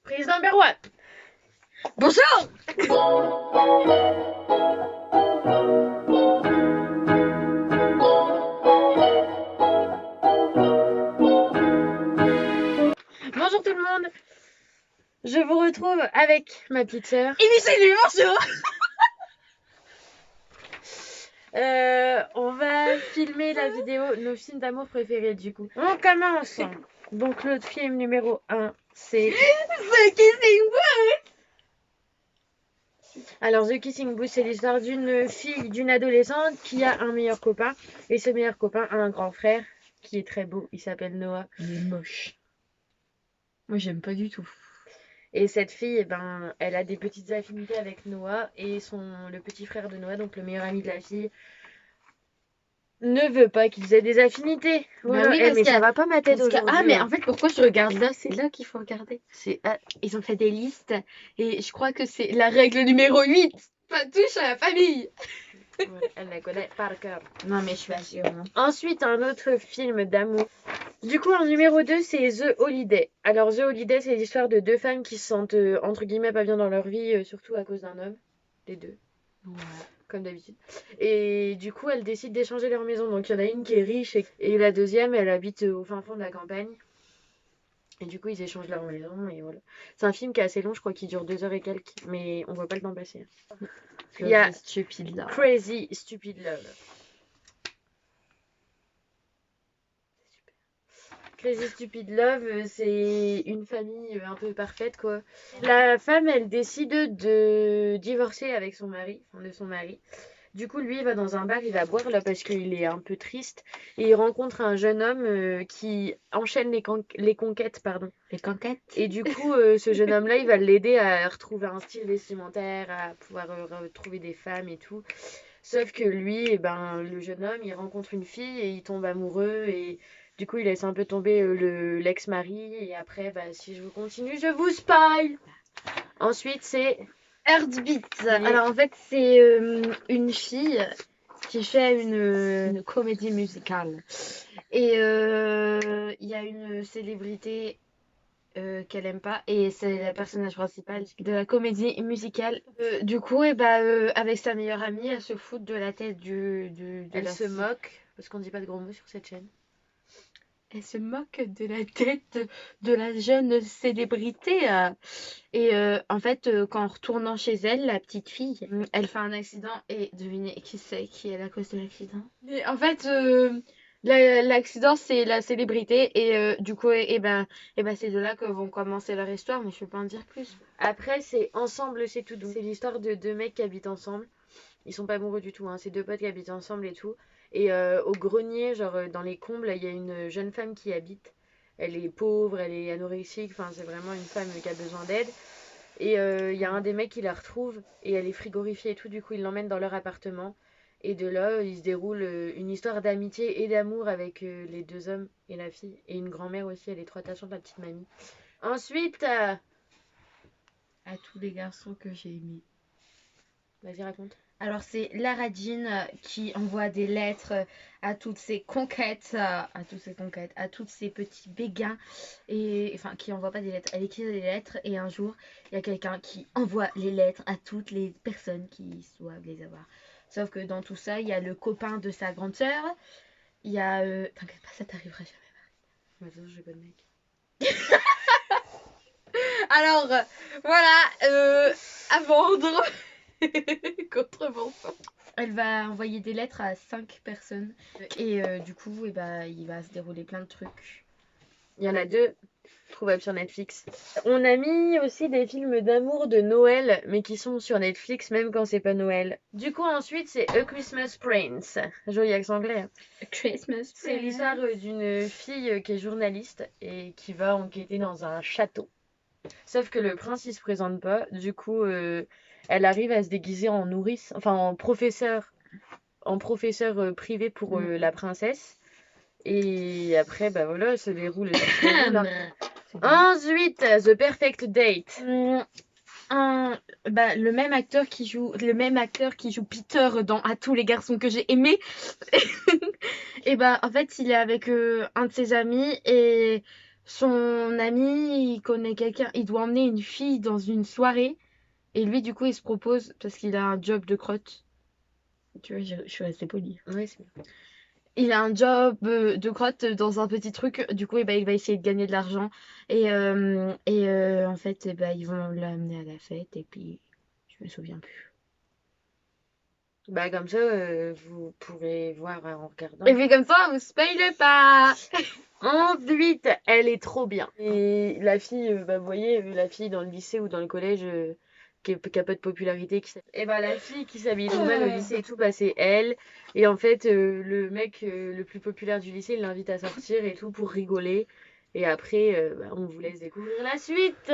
Prise number one. Bonjour. Bonjour tout le monde. Je vous retrouve avec ma petite sœur. Et salut, bonjour. On va filmer la vidéo nos films d'amour préférés du coup. On commence. Donc le film numéro 1 c'est The Kissing Booth. Alors The Kissing Booth, c'est l'histoire d'une fille, d'une adolescente qui a un meilleur copain. Et ce meilleur copain a un grand frère qui est très beau, il s'appelle Noah. Il est moche. Moi j'aime pas du tout. Et cette fille, eh ben, elle a des petites affinités avec Noah et le petit frère de Noah, donc le meilleur ami de la fille, ne veut pas qu'ils aient des affinités. Voilà. oui, mais ça va pas ma tête aujourd'hui. Ah, mais en fait, pourquoi je regarde là? C'est là qu'il faut regarder. Ils ont fait des listes et je crois que c'est la règle numéro 8. Pas touche à la famille. Ouais, elle la connaît par cœur. Non, mais je suis sûre. Hein. Ensuite, un autre film d'amour. Du coup, en numéro 2, c'est The Holiday. Alors, The Holiday, c'est l'histoire de deux femmes qui se sentent, entre guillemets, pas bien dans leur vie, surtout à cause d'un homme. Les deux. Ouais. Comme d'habitude. Et du coup, elles décident d'échanger leur maison. Donc, il y en a une qui est riche et la deuxième, elle habite au fin fond de la campagne. Et du coup, ils échangent leur maison et voilà. C'est un film qui est assez long, je crois qu'il dure 2 heures et quelques, mais on voit pas le temps passer. Il y a Stupid Love. Crazy Stupid Love. Crazy Stupid Love, c'est une famille un peu parfaite, quoi. La femme, elle décide de divorcer avec son mari, de son mari. Du coup, lui, il va dans un bar, il va boire là parce qu'il est un peu triste. Et il rencontre un jeune homme qui enchaîne les conquêtes, pardon. Les conquêtes. Et du coup, ce jeune homme-là, il va l'aider à retrouver un style vestimentaire, à pouvoir retrouver des femmes et tout. Sauf que lui, eh ben, le jeune homme, il rencontre une fille et il tombe amoureux. Et du coup, il laisse un peu tomber l'ex-mari. Et après, bah, si je vous continue, je vous spoil. Ensuite, c'est Heartbeat. Oui. Alors en fait, c'est une fille qui fait une comédie musicale. Et il y a une célébrité qu'elle aime pas et c'est le personnage principal de la comédie musicale. Du coup, et bah, avec sa meilleure amie, elle se fout de la tête elle se moque, parce qu'on dit pas de gros mots sur cette chaîne. Elle se moque de la tête de la jeune célébrité. Et en fait, qu'en retournant chez elle, la petite fille, elle fait un accident et devinez qui c'est qui est la cause de l'accident. Et en fait, l'accident c'est la célébrité et du coup, et ben, c'est de là que vont commencer leur histoire, mais je peux pas en dire plus. Après, c'est Ensemble, c'est tout doux. C'est l'histoire de deux mecs qui habitent ensemble. Ils sont pas amoureux du tout, hein. C'est deux potes qui habitent ensemble et tout. Et au grenier, genre dans les combles, il y a une jeune femme qui habite. Elle est pauvre, elle est anorexique, enfin c'est vraiment une femme qui a besoin d'aide. Et il y a un des mecs qui la retrouve et elle est frigorifiée et tout, du coup il l'emmène dans leur appartement. Et de là, il se déroule une histoire d'amitié et d'amour avec les deux hommes et la fille. Et une grand-mère aussi, elle est trop attachante, la petite mamie. Ensuite, À tous les garçons que j'ai aimés. vas-y raconte. Alors c'est Lara Jean qui envoie des lettres à toutes ses conquêtes, à tous ses petits béguins, et enfin qui envoie pas des lettres, elle écrit des lettres et un jour il y a quelqu'un qui envoie les lettres à toutes les personnes qui doivent les avoir. Sauf que dans tout ça il y a le copain de sa grande sœur, il y a t'inquiète pas, ça t'arrivera jamais. Mais de toute façon, j'ai pas de mec. Alors voilà, à vendre. Contrevention. Elle va envoyer des lettres à 5 personnes et du coup bah, il va se dérouler plein de trucs. Il y en a 2 trouvables sur Netflix. On a mis aussi des films d'amour de Noël, mais qui sont sur Netflix même quand c'est pas Noël. Du coup, ensuite, c'est A Christmas Prince. Joli accent anglais. Hein. A Christmas Prince. C'est l'histoire d'une fille qui est journaliste et qui va enquêter dans un château. Sauf que le prince, il se présente pas. Du coup, elle arrive à se déguiser en nourrice, enfin en professeur privé pour la princesse. Et après, bah voilà, se déroule. Ensuite, The Perfect Date. Bah, le même acteur qui joue Peter dans À tous les garçons que j'ai aimés. Et bah en fait il est avec un de ses amis et son ami, il connaît quelqu'un, il doit emmener une fille dans une soirée. Et lui, du coup, il se propose, parce qu'il a un job de crotte. Tu vois, je suis restée polie. Ouais, c'est bien. Il a un job de crotte dans un petit truc. Du coup, il va essayer de gagner de l'argent. En fait, ils vont l'amener à la fête. Et puis, je me souviens plus. Bah, comme ça, vous pourrez voir en regardant. Et puis comme ça, on vous spoile pas. Ensuite, elle est trop bien. Et la fille, bah, vous voyez, la fille dans le lycée ou dans le collège qui a pas de popularité. Et bah, la fille qui s'habille trop mal au lycée et tout, bah, c'est elle. Et en fait, le mec le plus populaire du lycée, il l'invite à sortir et tout pour rigoler. Et après, bah, on vous laisse découvrir la suite.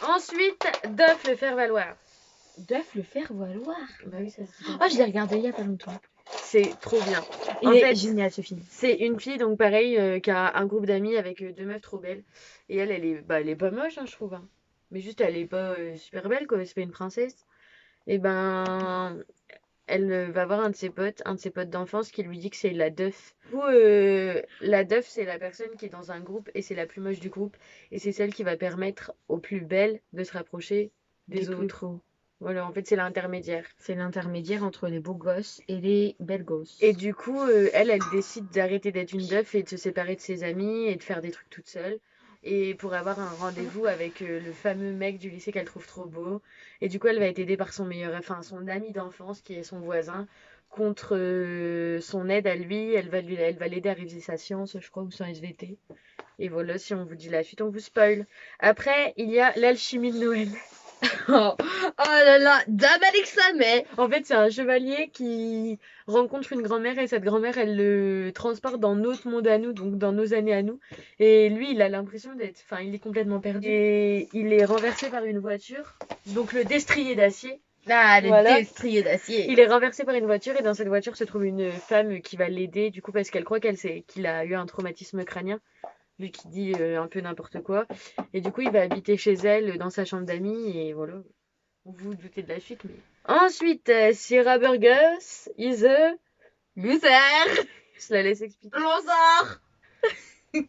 Ensuite, Duff le faire valoir. Duff le faire valoir. Bah oui, ça se dit. Oh, je l'ai regardé il y a pas longtemps. C'est trop bien. Il En est fait, génial ce film. c'est une fille, donc pareil, qui a un groupe d'amis avec deux meufs trop belles. Et elle est pas moche, hein, je trouve, hein. Mais juste, elle est pas super belle, quoi. C'est pas une princesse. Et ben, elle va voir un de ses potes d'enfance qui lui dit que c'est la Duff. Du coup, la Duff, c'est la personne qui est dans un groupe et c'est la plus moche du groupe. Et c'est celle qui va permettre aux plus belles de se rapprocher des Plus autres. beaux. Voilà, en fait, c'est l'intermédiaire. C'est l'intermédiaire entre les beaux gosses et les belles gosses. Et du coup, elle décide d'arrêter d'être une Duff et de se séparer de ses amis et de faire des trucs toute seule. Et pour avoir un rendez-vous avec le fameux mec du lycée qu'elle trouve trop beau. Et du coup, elle va être aidée par son ami d'enfance qui est son voisin contre son aide à lui. Elle va l'aider à réviser sa science, je crois, ou son SVT. Et voilà, si on vous dit la suite, on vous spoil. Après, il y a l'alchimie de Noël. Oh, oh là là, dame Alexandre. En fait, c'est un chevalier qui rencontre une grand-mère et cette grand-mère, elle le transporte dans notre monde à nous, donc dans nos années à nous. Et lui, il a l'impression d'être, enfin, il est complètement perdu. Et il est renversé par une voiture, donc le destrier d'acier. Ah, le Voilà. destrier d'acier. Il est renversé par une voiture et dans cette voiture se trouve une femme qui va l'aider, du coup, parce qu'elle croit qu'il a eu un traumatisme crânien, lui qui dit un peu n'importe quoi. Et du coup, il va habiter chez elle dans sa chambre d'amis et voilà. Vous vous doutez de la suite, mais. Ensuite, Sierra Burgess is a Loser. Je la laisse expliquer. Loser.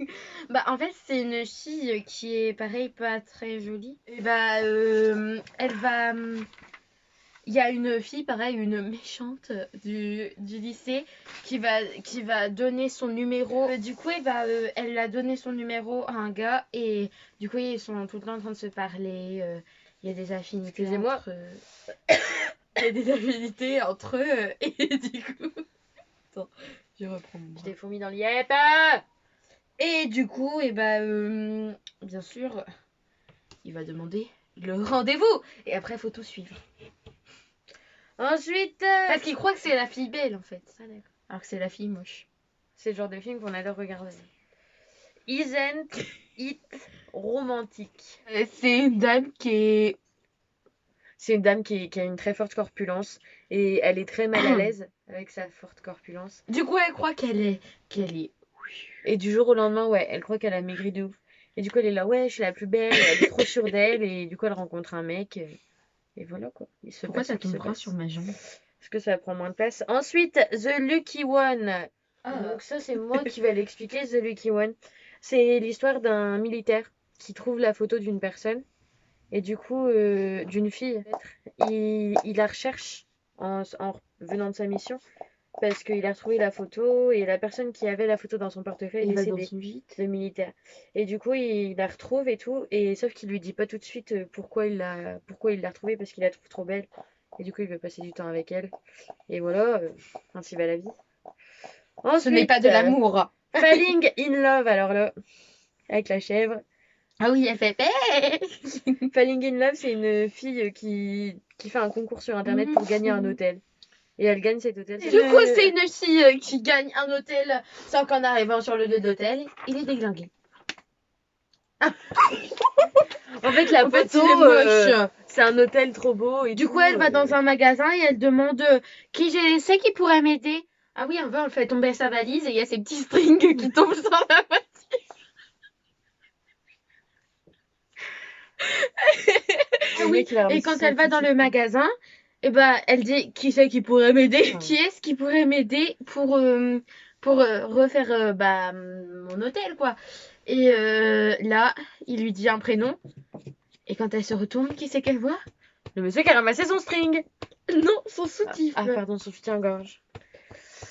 Bah en fait c'est une fille qui est pareil pas très jolie. Et elle va il y a une fille pareil, une méchante du lycée qui va donner son numéro. Du coup elle a donné son numéro à un gars et du coup ils sont tout le temps en train de se parler. Il y a des affinités Excusez-moi. entre il y a des affinités entre eux et du coup attends je reprends mon Je bras. t'ai fourmi dans l'IEP. Et du coup, bien sûr, il va demander le rendez-vous. Et après, il faut tout suivre. Ensuite, Parce qu'il croit que c'est la fille belle, en fait. Ah, d'accord. Alors que c'est la fille moche. C'est le genre de film qu'on adore regarder. Isn't it romantique? C'est une dame qui est... C'est une dame qui a une très forte corpulence et elle est très mal à l'aise avec sa forte corpulence. Du coup, elle croit qu'elle est... Et du jour au lendemain, ouais, elle croit qu'elle a maigri de ouf. Et du coup, elle est là, ouais, je suis la plus belle, elle est trop sûre d'elle. Et du coup, elle rencontre un mec. Et voilà quoi. Il se Pourquoi passe t'as ce qui ton se bras passe. sur ma jambe? Parce que ça prend moins de place. Ensuite, The Lucky One. Donc ça, c'est moi qui vais l'expliquer, The Lucky One. C'est l'histoire d'un militaire qui trouve la photo d'une personne. Et du coup, d'une fille. Il la recherche en venant de sa mission. Parce qu'il a retrouvé la photo et la personne qui avait la photo dans son portefeuille est décédée. Le militaire. Et du coup, il la retrouve et tout. Et sauf qu'il lui dit pas tout de suite pourquoi il l'a retrouvée parce qu'il la trouve trop belle. Et du coup, il veut passer du temps avec elle. Et voilà, ainsi va la vie. Ensuite, Ce n'est pas de l'amour. Falling in Love, alors là, avec la chèvre. Ah oui, elle fait... Falling in Love, c'est une fille qui fait un concours sur internet pour gagner un hôtel. Et elle gagne cet hôtel. Du coup, c'est une fille qui gagne un hôtel, sans qu'en arrivant sur le lieu d'hôtel, il est déglingué. En fait, la photo, c'est un hôtel trop beau. Et du coup, elle va dans un magasin et elle demande qui je sais qui pourrait m'aider. Ah oui, on fait tomber sa valise et il y a ces petits strings qui tombent sur la valise. Oui. Et quand elle va dans le magasin, elle dit qui c'est qui pourrait m'aider. Qui est-ce qui pourrait m'aider pour refaire mon hôtel quoi. Et là, il lui dit un prénom. Et quand elle se retourne, qui c'est qu'elle voit? Le monsieur qui a ramassé son string. Non, son soutif. Ah, pardon, son soutien-gorge.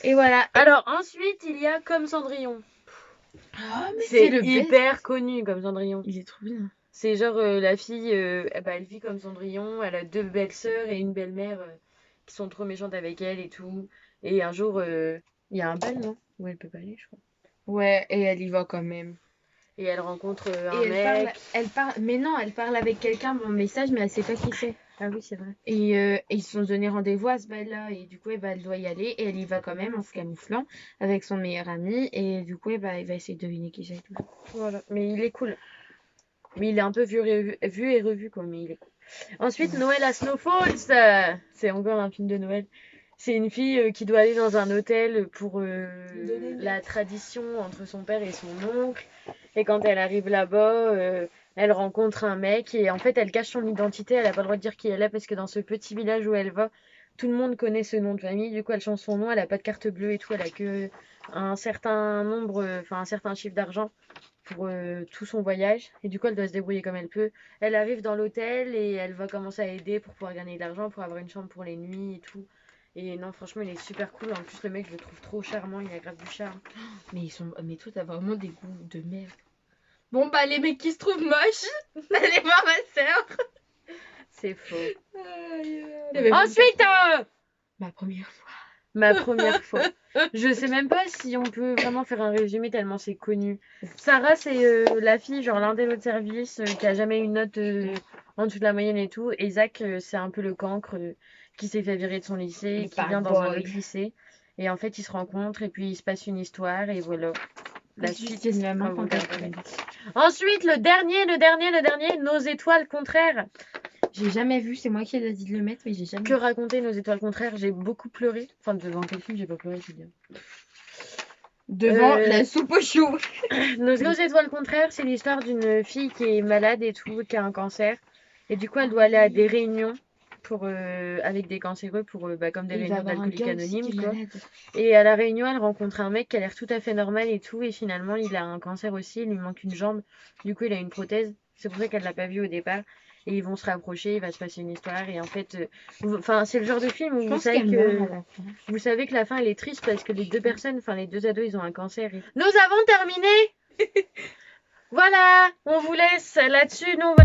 Et voilà. Alors, ensuite, il y a Comme Cendrillon. Ah, mais C'est le hyper best. connu, Comme Cendrillon. Il est trop bien. C'est genre la fille, elle vit comme Cendrillon, elle a 2 belles-sœurs et une belle-mère qui sont trop méchantes avec elle et tout. Et un jour, il y a un bal, non? Où elle peut pas aller, je crois. Ouais, et elle y va quand même. Et elle rencontre un Et mec. elle parle, mais non, elle parle avec quelqu'un en message, mais elle sait pas qui c'est. Ah oui, c'est vrai. Et ils se sont donné rendez-vous à ce bal-là, et du coup, elle doit y aller, et elle y va quand même en se camouflant avec son meilleur ami, et du coup, elle va essayer de deviner qui c'est et tout. Voilà, mais il est cool. Mais il est un peu vu et revu, quoi, mais il est cool. Ensuite, Noël à Snowfalls, c'est encore un film de Noël. C'est une fille qui doit aller dans un hôtel pour la tradition entre son père et son oncle. Et quand elle arrive là-bas, elle rencontre un mec et en fait, elle cache son identité. Elle n'a pas le droit de dire qui elle est parce que dans ce petit village où elle va, tout le monde connaît ce nom de famille. Du coup, elle change son nom. Elle n'a pas de carte bleue et tout. Elle a que un certain nombre, enfin un certain chiffre d'argent pour tout son voyage. Et du coup, elle doit se débrouiller comme elle peut. Elle arrive dans l'hôtel et elle va commencer à aider pour pouvoir gagner de l'argent, pour avoir une chambre pour les nuits et tout. Et non, franchement, il est super cool. En plus, le mec, je le trouve trop charmant. Il a grave du charme. Mais toi, t'as vraiment des goûts de merde. Bon, bah, les mecs qui se trouvent moches, allez voir ma sœur. C'est faux. Ensuite, ma première fois. Ma première fois. Je sais même pas si on peut vraiment faire un résumé tellement c'est connu. Sarah, c'est la fille, genre l'un des autres services, qui a jamais eu une note en dessous de la moyenne et tout. Et Zach, c'est un peu le cancre qui s'est fait virer de son lycée et qui vient dans un autre lycée. Et en fait, ils se rencontrent et puis il se passe une histoire et voilà. La suite, quand vous regarderez. Ensuite, le dernier, Nos étoiles contraires. J'ai jamais vu, c'est moi qui ai dit de le mettre, mais j'ai jamais Que raconter Nos étoiles contraires? J'ai beaucoup pleuré. Enfin, devant quel film j'ai pas pleuré, c'est bien. Devant la soupe aux choux. Nos étoiles contraires, c'est l'histoire d'une fille qui est malade et tout, qui a un cancer. Et du coup, elle doit aller à des réunions pour, avec des cancéreux, pour, comme des réunions d'alcooliques anonymes, quoi. Et à la réunion, elle rencontre un mec qui a l'air tout à fait normal et tout. Et finalement, il a un cancer aussi, il lui manque une jambe. Du coup, il a une prothèse. C'est pour ça qu'elle l'a pas vu au départ. Et ils vont se rapprocher, il va se passer une histoire. Et en fait, enfin, c'est le genre de film où vous savez que la fin, elle est triste parce que les deux personnes, enfin, les deux ados, ils ont un cancer. Nous avons terminé. Voilà, on vous laisse là-dessus. Nous, on va...